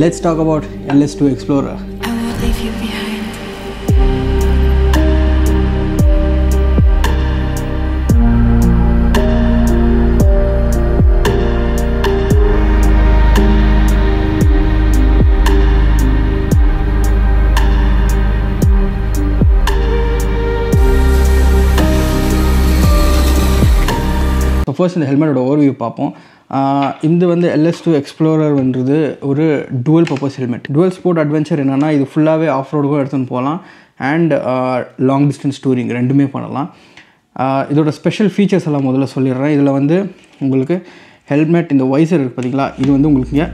Let's talk about LS2 Explorer. I won't leave you behind. So first இந்த ஹெல்மெட்டோட overview பார்ப்போம். இது வந்து LS2 Explorer வந்துது ஒரு dual purpose helmet. Dual sport adventure என்னன்னா இது ஃபுல்லாகவே ஆஃப் ரோடுக்கும் எடுத்துன்னு போகலாம் அண்ட் லாங் டிஸ்டன்ஸ் டூரிங் ரெண்டுமே பண்ணலாம். இதோட ஸ்பெஷல் ஃபீச்சர்ஸ் எல்லாம் முதல்ல சொல்லிடுறேன். இதில் வந்து உங்களுக்கு ஹெல்மெட் இந்த வைசர் இருக்குது பார்த்தீங்களா, இது வந்து உங்களுக்கு இங்கே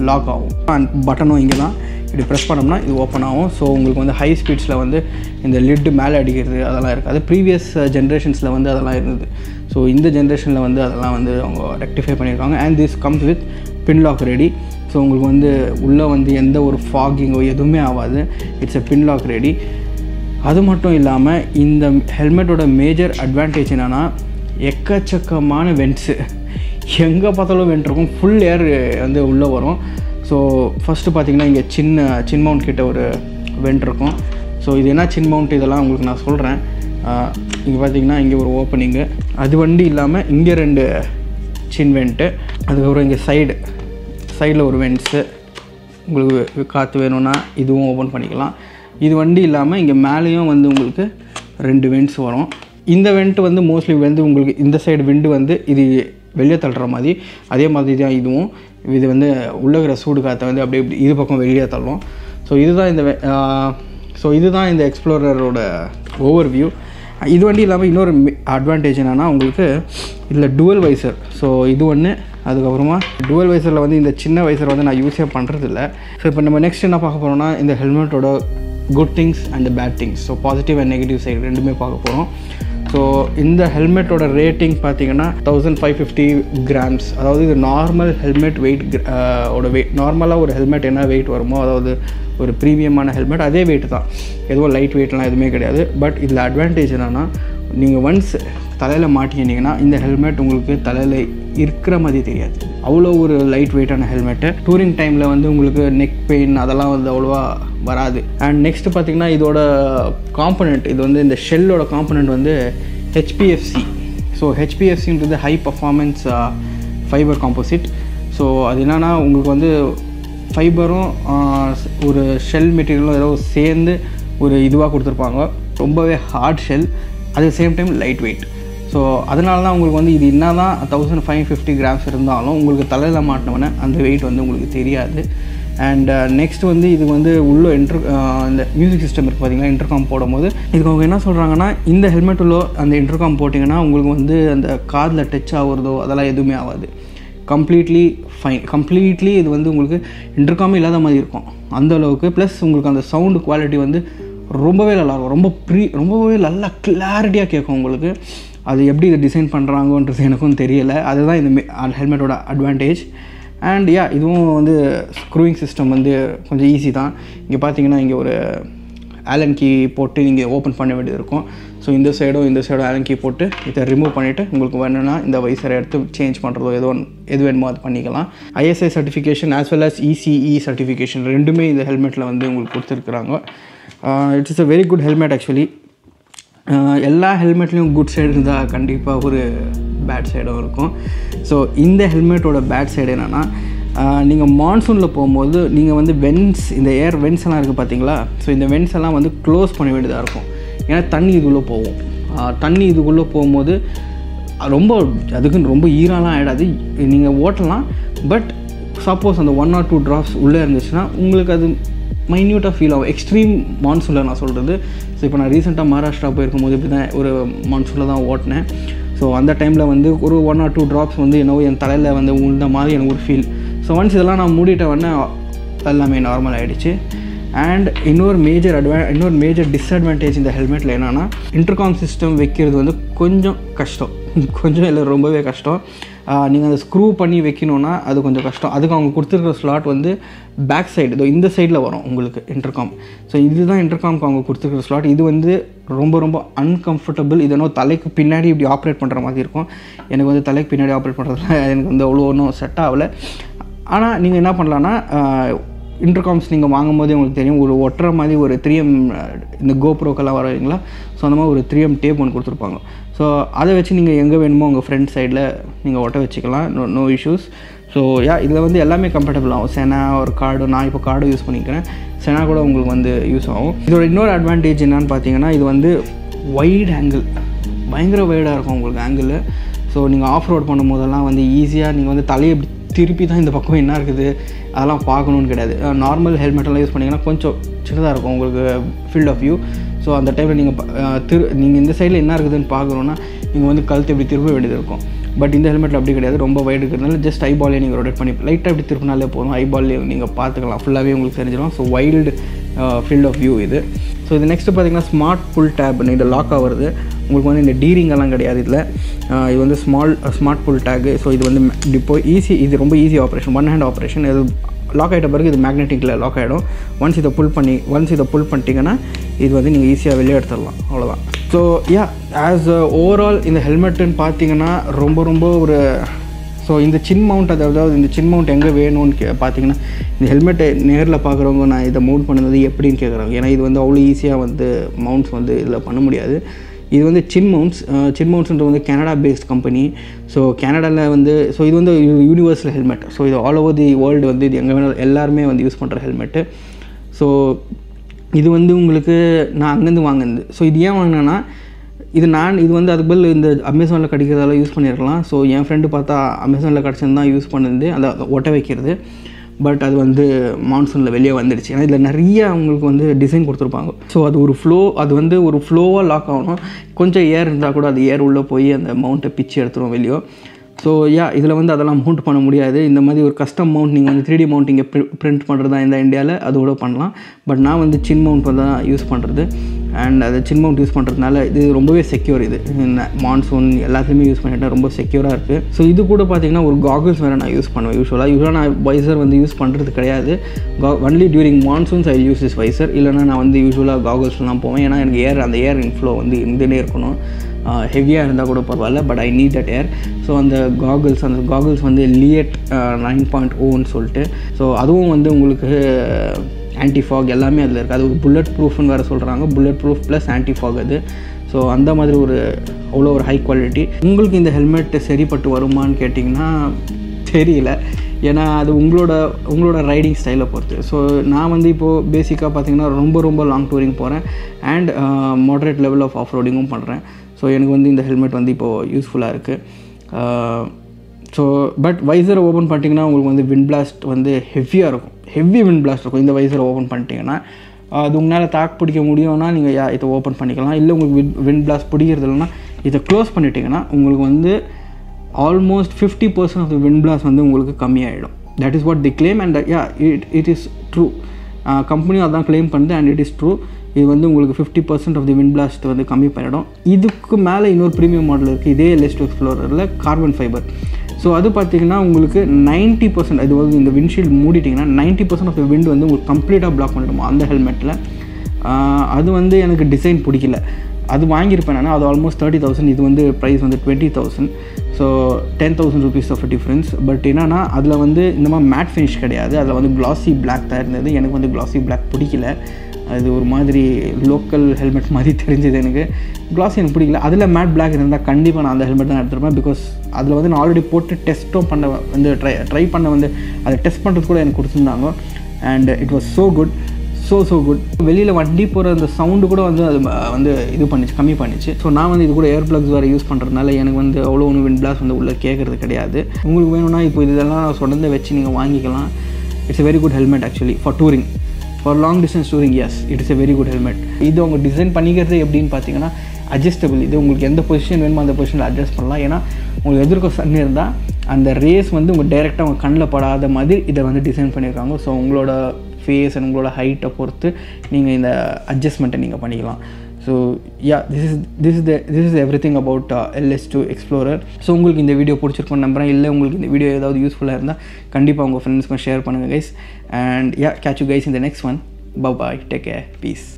லாக் ஆகும் அண்ட் பட்டனும் இங்கே தான் இப்படி ப்ரெஸ் பண்ணோம்னா இது ஓப்பன் ஆகும். ஸோ உங்களுக்கு வந்து ஹை ஸ்பீட்ஸில் வந்து இந்த லிட்டு மேலே அடிக்கிறது அதெல்லாம் இருக்காது. ப்ரீவியஸ் ஜென்ரேஷன்ஸில் வந்து அதெல்லாம் இருந்தது. ஸோ இந்த ஜென்ரேஷனில் வந்து அதெல்லாம் வந்து அவங்க ரெக்டிஃபை பண்ணியிருக்காங்க. And this comes with pin lock ready. So உங்களுக்கு வந்து உள்ளே வந்து எந்த ஒரு ஃபாகிங்கோ எதுவுமே ஆகாது. It's a pin lock ready. அது மட்டும் இல்லாமல் இந்த ஹெல்மெட்டோட மேஜர் அட்வான்டேஜ் என்னென்னா எக்கச்சக்கமான வெண்ட்ஸு, எங்கே பார்த்தாலும் வெண்ட் இருக்கும். ஃபுல் ஏர் வந்து உள்ளே வரும். ஸோ ஃபஸ்ட்டு பார்த்திங்கன்னா இங்கே சின் மவுண்ட் கிட்ட ஒரு வெண்ட் இருக்கும். ஸோ இது என்ன சின் மவுண்ட் இதெல்லாம் உங்களுக்கு நான் சொல்கிறேன். இங்கே பார்த்திங்கன்னா இங்கே ஒரு ஓப்பனிங்கு, அது வண்டி இல்லாமல் இங்கே 2 சின் வெண்ட்டு, அதுக்கப்புறம் இங்கே சைடில் ஒரு வெண்ட்ஸு. உங்களுக்கு காற்று வேணும்னா இதுவும் ஓப்பன் பண்ணிக்கலாம். இது வண்டி இல்லாமல் இங்கே மேலேயும் வந்து உங்களுக்கு 2 வெண்ட்ஸ் வரும். இந்த வெண்ட்டு வந்து மோஸ்ட்லி வந்து உங்களுக்கு இந்த சைடு விண்டு வந்து இது வெளியே தள்ளுற மாதிரி, அதே மாதிரி தான் இதுவும். இது வந்து உள்ளகிற சூடு காற்றை வந்து அப்படியே இது பக்கம் வெளியே தள்ளும். ஸோ இதுதான் இந்த எக்ஸ்ப்ளோரரோட ஓவர்வியூ. இது வண்டி இல்லாமல் இன்னொரு அட்வான்டேஜ் என்னென்னா உங்களுக்கு இதில் டுவல் வைசர். ஸோ இது ஒன்று. அதுக்கப்புறமா டுவல் வைசரில் வந்து இந்த சின்ன வைசர் வந்து நான் யூஸே பண்ணுறதில்ல. ஸோ இப்போ நம்ம நெக்ஸ்ட் என்ன பார்க்க போகிறோம்னா இந்த ஹெல்மெட்டோட good things and bad things. So positive and negative side ரெண்டுமே பார்க்க போகிறோம். ஸோ இந்த ஹெல்மெட்டோட ரேட்டிங் பார்த்தீங்கன்னா 1550 கிராம்ஸ். அதாவது இது நார்மல் ஹெல்மெட் வெயிட் நார்மலாக ஒரு ஹெல்மெட் என்ன வெயிட் வருமோ, அதாவது ஒரு ப்ரீமியமான ஹெல்மெட் அதே வெயிட் தான், எதுவும் லைட் வெயிட்லாம் எதுவுமே கிடையாது. பட் இதில் அட்வான்டேஜ் என்னென்னா நீங்கள் ஒன்ஸ் தலையில் மாட்டிக்கினீங்கன்னா இந்த ஹெல்மெட் உங்களுக்கு தலையில் இருக்கிற மாதிரி தெரியாது. அவ்வளோ ஒரு லைட் வெயிட்டான ஹெல்மெட்டு. டூரிங் டைமில் வந்து உங்களுக்கு நெக் பெயின் அதெல்லாம் வந்து அவ்வளோவா வராது. அண்ட் நெக்ஸ்ட்டு பார்த்திங்கன்னா இதோட காம்பனண்ட், இது வந்து இந்த ஷெல்லோட காம்பனண்ட் வந்து HPFC. ஸோ HPFCன்றது high performance fibre composite. So அது என்னென்னா உங்களுக்கு வந்து ஃபைபரும் ஒரு ஷெல் மெட்டீரியலும் ஏதோ சேர்ந்து ஒரு இதுவாக கொடுத்துருப்பாங்க. ரொம்பவே hard shell, at same time light weight. So அதனால தான் உங்களுக்கு வந்து இது என்ன தான் 1550 கிராம்ஸ் இருந்தாலும் உங்களுக்கு தலையில் மாட்டினவொடனே அந்த வெயிட் வந்து உங்களுக்கு தெரியாது. அண்ட் நெக்ஸ்ட் வந்து இது வந்து உள்ள இந்த மியூசிக் சிஸ்டம் இருக்குது பார்த்திங்கன்னா, இன்டர்காம் போடும்போது இதுக்கு அவங்க என்ன சொல்கிறாங்கன்னா இந்த ஹெல்மெட் உள்ள அந்த இன்டர்காம் போட்டிங்கன்னா உங்களுக்கு வந்து அந்த காதில் டச் ஆகுறதோ அதெல்லாம் எதுவுமே ஆகாது. Completely fine. கம்ப்ளீட்லி இது வந்து உங்களுக்கு இன்டர்காமே இல்லாத மாதிரி இருக்கும் அந்தளவுக்கு. ப்ளஸ் உங்களுக்கு அந்த சவுண்டு குவாலிட்டி வந்து ரொம்பவே நல்லாயிருக்கும். ரொம்பவே நல்லா கிளாரிட்டியாக கேட்கும் உங்களுக்கு. அது எப்படி இதை டிசைன் பண்ணுறாங்கன்றது எனக்கும் தெரியலை. அதுதான் இந்த ஹெல்மெட்டோட அட்வான்டேஜ். அண்ட் இதுவும் வந்து ஸ்க்ரூவிங் சிஸ்டம் வந்து கொஞ்சம் ஈஸி தான். இங்கே பார்த்தீங்கன்னா இங்கே ஒரு ஆலன் கீ போட்டு நீங்கள் ஓப்பன் பண்ண வேண்டியது இருக்கும். ஸோ இந்த சைடும் ஆலன் கீ போட்டு இதை ரிமூவ் பண்ணிவிட்டு உங்களுக்கு வேணும்னா இந்த வைசரை எடுத்து சேஞ்ச் பண்ணுறதோ எது வேணுமோ அது பண்ணிக்கலாம். ISI certification as well as ECE certification ரெண்டுமே இந்த ஹெல்மெட்டில் வந்து உங்களுக்கு கொடுத்துருக்குறாங்க. It's a very good helmet actually. எல்லா ஹெல்மெட்லேயும் குட் சைடு இருந்தால் கண்டிப்பாக ஒரு பேட் சைடும் இருக்கும். ஸோ இந்த ஹெல்மெட்டோட பேட் சைடு என்னென்னா நீங்கள் மான்சூனில் போகும்போது நீங்கள் வந்து இந்த ஏர் வென்ஸ் எல்லாம் இருக்குது பார்த்தீங்களா. ஸோ இந்த வென்ஸ் எல்லாம் வந்து க்ளோஸ் பண்ண வேண்டியதாக இருக்கும். ஏன்னா தண்ணி இதுக்குள்ளே போகும். தண்ணி இதுக்குள்ளே போகும்போது அதுக்குன்னு ரொம்ப ஈரம்லாம் ஆகிடாது, நீங்கள் ஓட்டலாம். பட் சப்போஸ் அந்த 1 or 2 drops உள்ளே இருந்துச்சுன்னா உங்களுக்கு அது மைன்யூட்டாக ஃபீல் ஆகும். எக்ஸ்ட்ரீம் மான்சூனில் நான் சொல்கிறது. ஸோ இப்போ நான் ரீசெண்டாக மகாராஷ்டிரா போயிருக்கும்போது இப்படி தான் ஒரு மான்சூனில் தான் ஓட்டினேன். ஸோ அந்த டைமில் வந்து ஒரு 1 or 2 drops வந்து என்னவோ என் தலையில் வந்து உழுந்த மாதிரி எனக்கு ஒரு ஃபீல். ஸோ ஒன்ஸ் இதெல்லாம் நான் மூடிட்டவொடனே எல்லாமே நார்மல் ஆகிடுச்சு. அண்ட் இன்னொரு மேஜர் டிஸ்அட்வான்டேஜ் இந்த ஹெல்மெட்டில் என்னென்னா இன்டர்காம் சிஸ்டம் வைக்கிறது வந்து கொஞ்சம் கஷ்டம். கொஞ்சம் இல்லை ரொம்பவே கஷ்டம். நீங்கள் அதை ஸ்க்ரூ பண்ணி வைக்கணுன்னா அது கொஞ்சம் கஷ்டம். அதுக்கு அவங்க கொடுத்துருக்குற ஸ்லாட் வந்து பேக் சைடு, இதோ இந்த சைடில் வரும் உங்களுக்கு இன்டர்காம். ஸோ இதுதான் இன்டர்காம்க்கு அவங்க கொடுத்துருக்குற ஸ்லாட். இது வந்து ரொம்ப ரொம்ப அன்கம்ஃபர்டபுள். இதனோ தலைக்கு பின்னாடி இப்படி ஆப்ரேட் பண்ணுற மாதிரி இருக்கும். எனக்கு வந்து தலைக்கு பின்னாடி ஆப்ரேட் பண்ணுறதுல எனக்கு வந்து அவ்வளோ ஒன்றும் செட் ஆகலை. ஆனால் நீங்கள் என்ன பண்ணலான்னா, இன்டர்காம்ஸ் நீங்கள் வாங்கும் போதே உங்களுக்கு தெரியும், ஒரு ஒட்டுற மாதிரி ஒரு 3M இந்த கோப்ரோக்கெல்லாம் வரவீங்களா, ஸோ அந்த மாதிரி ஒரு 3M டேப் ஒன்று கொடுத்துருப்பாங்க. ஸோ அதை வச்சு நீங்கள் எங்கே வேணுமோ உங்கள் ஃப்ரண்ட் சைடில் நீங்கள் ஒட்ட வச்சுக்கலாம், நோ இஷ்யூஸ். ஸோ இதில் வந்து எல்லாமே கம்ஃபர்டபுள் ஆகும். செனா ஒரு கார்டு, நான் இப்போ கார்டு யூஸ் பண்ணிக்கிறேன், செனா கூட உங்களுக்கு வந்து யூஸ் ஆகும். இதோட இன்னொரு அட்வான்டேஜ் என்னென்னு பார்த்தீங்கன்னா, இது வந்து வைட் ஆங்கிள், பயங்கர வைடாக இருக்கும் உங்களுக்கு ஆங்கிள். ஸோ நீங்கள் ஆஃப் ரோட் பண்ணும் போதெல்லாம் வந்து ஈஸியாக நீங்கள் வந்து தலையை திருப்பி தான் இந்த பக்கம் என்ன இருக்குது அதெல்லாம் பார்க்கணுன்னு கிடையாது. நார்மல் ஹெல்மெட்டெல்லாம் யூஸ் பண்ணிங்கன்னா கொஞ்சம் சின்னதாக இருக்கும் உங்களுக்கு ஃபீல்ட் ஆஃப் வியூ. ஸோ அந்த டைமில் நீங்கள் இந்த சைடில் என்ன இருக்குதுன்னு பார்க்கணுன்னா நீங்கள் வந்து கழுத்து இப்படி திரும்ப வேண்டியது இருக்கும். பட் இந்த ஹெல்மெட்டில் அப்படி கிடையாது, ரொம்ப வைடு இருக்கிறதுனால ஜஸ்ட் ஐபாலே நீங்கள் ரொட்டேட் பண்ணி லைட்டாக இப்படி திருப்பினாலே போதும், ஐபாலே நீங்கள் பார்த்துக்கலாம், ஃபுல்லாகவே உங்களுக்கு தெரிஞ்சிடும். So wide field of view இது. ஸோ இது நெக்ஸ்ட்டு பார்த்தீங்கன்னா ஸ்மார்ட் புல் டேப்னு, இது லாக் ஆகுறது. உங்களுக்கு வந்து இந்த டீரிங்கெல்லாம் கிடையாது இதில். இது வந்து ஸ்மார்ட் புல் டேகு. ஸோ இது வந்து இப்போ இது ரொம்ப easy operation, one hand operation. இது லாக் ஆகிட்ட பிறகு இது மேக்னெட்டிக்கில் லாக் ஆகிடும். ஒன்ஸ் இதை புல் பண்ணிட்டீங்கன்னா இது வந்து நீங்கள் ஈஸியாக வெளியே எடுத்துடலாம், அவ்வளோதான். ஸோ ஆஸ் ஓவரால் இந்த ஹெல்மெட்டுன்னு பார்த்தீங்கன்னா ரொம்ப ரொம்ப ஒரு ஸோ இந்த சின் மவுண்ட், அதாவது இந்த சின் மவுண்ட் எங்கே வேணும்னு பார்த்தீங்கன்னா, இந்த ஹெல்மெட்டை நேரில் பார்க்குறவங்க நான் இதை மவுண்ட் பண்ணுறது எப்படின்னு கேட்குறாங்க. ஏன்னா இது வந்து அவ்வளோ ஈஸியாக வந்து மவுண்ட்ஸ் வந்து இதில் பண்ண முடியாது. இது வந்து சின் மவுண்ட்ஸ்ன்றது வந்து கனடா பேஸ்ட் கம்பெனி. ஸோ கனடாவில் வந்து இது வந்து யூனிவர்சல் ஹெல்மெட். ஸோ இது ஆல் ஓவர் தி வேர்ல்டு வந்து இது எங்கே வேணாலும் எல்லாருமே வந்து யூஸ் பண்ணுற ஹெல்மெட்டு. ஸோ இது வந்து உங்களுக்கு நான் அங்கேருந்து வாங்கினது. ஸோ இது ஏன் வாங்கினேன்னா, இது வந்து அதுக்கு பதில் இந்த அமேசானில் கிடைக்கிறதால யூஸ் பண்ணியிருக்கலாம். ஸோ என் ஃப்ரெண்டு பார்த்தா அமேசானில் கிடச்சிருந்து தான் யூஸ் பண்ணது அந்த ஒட்ட வைக்கிறது. பட் அது வந்து மான்சூனில் வெளியே வந்துடுச்சு. ஏன்னா இதில் நிறைய அவங்களுக்கு வந்து டிசைன் கொடுத்துருப்பாங்க. ஸோ அது வந்து ஒரு ஃப்ளோவாக லாக் ஆகணும். கொஞ்சம் ஏர் இருந்தால் கூட அது ஏர் உள்ளே போய் அந்த மவுண்ட்டை பிச்சு எடுத்துரும் வெளியே. ஸோ இதில் வந்து அதெல்லாம் மவுண்ட் பண்ண முடியாது. இந்த மாதிரி ஒரு கஸ்டம் மவுண்ட் நீங்கள் வந்து 3D மவுண்ட் இங்கே பிரிண்ட் பண்ணுறதா இந்த இந்தியாவில் அதோட பண்ணலாம். பட் நான் வந்து சின் மவுண்ட் தான் யூஸ் பண்ணுறது. அண்ட் அது சின் மவுண்ட் யூஸ் பண்ணுறதுனால இது ரொம்பவே செக்யூர். இது மான்சூன் எல்லாத்துலேயுமே யூஸ் பண்ணிட்டேன், ரொம்ப செக்யூராக இருக்குது. ஸோ இது கூட பார்த்திங்கன்னா ஒரு காகிள்ஸ் வேறு நான் யூஸ் பண்ணுவேன். யூஸ்வலாக நான் வைசர் வந்து யூஸ் பண்ணுறது கிடையாது. Only during monsoons I use this visor. இல்லைனா நான் வந்து யூஸ்வலாக காகிள்ஸ்லாம் போவேன். ஏன்னா எனக்கு அந்த ஏர் இன்ஃப்ளோ வந்து இருந்துகிட்டே இருக்கணும். ஹெவியாக இருந்தால் கூட பரவாயில்ல, but I need that air. So அந்த காகிள்ஸ் வந்து லியட் 9.0ன்னு சொல்லிட்டு, ஸோ அதுவும் வந்து உங்களுக்கு ஆன்டிஃபாக் எல்லாமே அதில் இருக்குது. அது ஒரு புல்லட் ப்ரூஃப்னு வேறு சொல்கிறாங்க. புல்லட் ப்ரூஃப் ப்ளஸ் ஆன்டிஃபாக் அது. ஸோ அந்த மாதிரி அவ்வளோ ஒரு ஹை குவாலிட்டி. உங்களுக்கு இந்த ஹெல்மெட் சரிப்பட்டு வருமானு கேட்டிங்கன்னா தெரியல. ஏன்னா அது உங்களோட ரைடிங் ஸ்டைலை பொறுத்து. ஸோ நான் வந்து இப்போது பேசிக்காக பார்த்திங்கன்னா ரொம்ப லாங் டூரிங் போகிறேன் and moderate level of off ரோடிங்கும் பண்ணுறேன். ஸோ எனக்கு வந்து இந்த ஹெல்மெட் வந்து இப்போது யூஸ்ஃபுல்லாக இருக்குது. ஸோ பட் வைசரை ஓப்பன் பண்ணிட்டீங்கன்னா உங்களுக்கு வந்து விண்ட் பிளாஸ்ட் வந்து ஹெவியாக இருக்கும், ஹெவி விண்ட் பிளாஸ்ட் இருக்கும். இந்த வைசரை ஓப்பன் பண்ணிட்டீங்கன்னா அது உங்களால் தாக்கு பிடிக்க முடியும்னா நீங்கள் இதை ஓப்பன் பண்ணிக்கலாம். இல்லை உங்களுக்கு விண்ட் பிளாஸ்ட் பிடிக்கிறது இல்லைன்னா இதை க்ளோஸ் பண்ணிட்டீங்கன்னா உங்களுக்கு வந்து almost 50% of the wind blast வந்து உங்களுக்கு கம்மியாகிடும். That is what the claim and it is true. கம்பெனியும் அதான் கிளைம் பண்ணுது அண்ட் இட் இஸ் ட்ரூ. இது வந்து உங்களுக்கு 50% ஆஃப் தி விண்ட் பிளாஸ்ட் வந்து கம்மி பண்ணிடும். இதுக்கு மேலே இன்னொரு ப்ரீமியம் மாடல் இருக்குது இதே LS2 எக்ஸ்ப்ளோரரில், கார்பன் ஃபைபர். ஸோ அது பார்த்திங்கன்னா உங்களுக்கு 90%, இது வந்து இந்த விண்ட்ஷீல்டு மூடிட்டிங்கன்னா 90% ஆஃப் த விண்ட் வந்து உங்களுக்கு கம்ப்ளீட்டாக பிளாக் பண்ணிடுமா அந்த ஹெல்மெட்டில். அது வந்து எனக்கு டிசைன் பிடிக்கல. அது வாங்கியிருப்பேன் நான், அது ஆல்மோஸ்ட் 30,000. இது வந்து ப்ரைஸ் வந்து 20,000. So 10,000 rupees of difference. But என்னென்னா அதில் வந்து இந்த மாதிரி மேட் ஃபினிஷ் கிடையாது, அதில் வந்து கிளாசி பிளாக் தான் இருந்தது. எனக்கு வந்து கிளாசி பிளாக் பிடிக்கல. அது ஒரு மாதிரி லோக்கல் ஹெல்மெட் மாதிரி தெரிஞ்சது எனக்கு. கிளாஸ் எனக்கு பிடிக்கல. அதில் மேட் பிளாக் இருந்தால் கண்டிப்பாக நான் அந்த ஹெல்மெட் தான் எடுத்துருப்பேன். பிகாஸ் அதில் வந்து நான் ஆல்ரெடி போட்டு டெஸ்ட்டும் பண்ண வந்து ட்ரை பண்ண வந்து அதை டெஸ்ட் பண்ணுறது கூட எனக்கு கொடுத்துருந்தாங்க. And it was so good, so good. வெளியில் வண்டி போகிற அந்த சவுண்டு கூட வந்து அது வந்து கம்மி பண்ணிச்சு. ஸோ நான் வந்து இது கூட ஏர் ப்ளக்ஸ் வேறு யூஸ் பண்ணுறதுனால எனக்கு வந்து அவ்வளோ ஒன்று விண்ட் பிளாஸ்ட் வந்து உள்ளே கேட்குறது கிடையாது. உங்களுக்கு வேணும்னா இப்போ இதெல்லாம் சொன்னதை வச்சு நீங்கள் வாங்கிக்கலாம். It's a very good helmet actually for touring. For long distance touring, yes, it is a very good helmet. இது அவங்க டிசைன் பண்ணிக்கிறது எப்படின்னு பார்த்தீங்கன்னா அட்ஜஸ்டபிள். இது உங்களுக்கு எந்த பொசிஷன் வேணுமோ அந்த பொசிஷனில் அட்ஜஸ்ட் பண்ணலாம். ஏன்னா உங்களுக்கு எதிர்க்க சன் இருந்தால் அந்த ரேஸ் வந்து உங்கள் டைரெக்டாக உங்கள் கண்ணில் படாத மாதிரி இதை வந்து டிசைன் பண்ணியிருக்காங்க. ஸோ உங்களோட ஃபேஸ் அண்ட் உங்களோட ஹைட்டை பொறுத்து நீங்கள் இந்த அட்ஜஸ்ட்மெண்ட்டை நீங்கள் பண்ணிக்கலாம். So yeah this is everything about LS2 Explorer. So உங்களுக்கு இந்த வீடியோ பிடிச்சிருக்கும்னு நம்புகிறேன். இல்லை உங்களுக்கு இந்த வீடியோ ஏதாவது யூஸ்ஃபுல்லாக இருந்தால் கண்டிப்பாக உங்கள் ஃப்ரெண்ட்ஸ்க்கும் ஷேர் பண்ணுங்கள் guys. And yeah, catch you guys in the next one. Bye bye, take care, peace.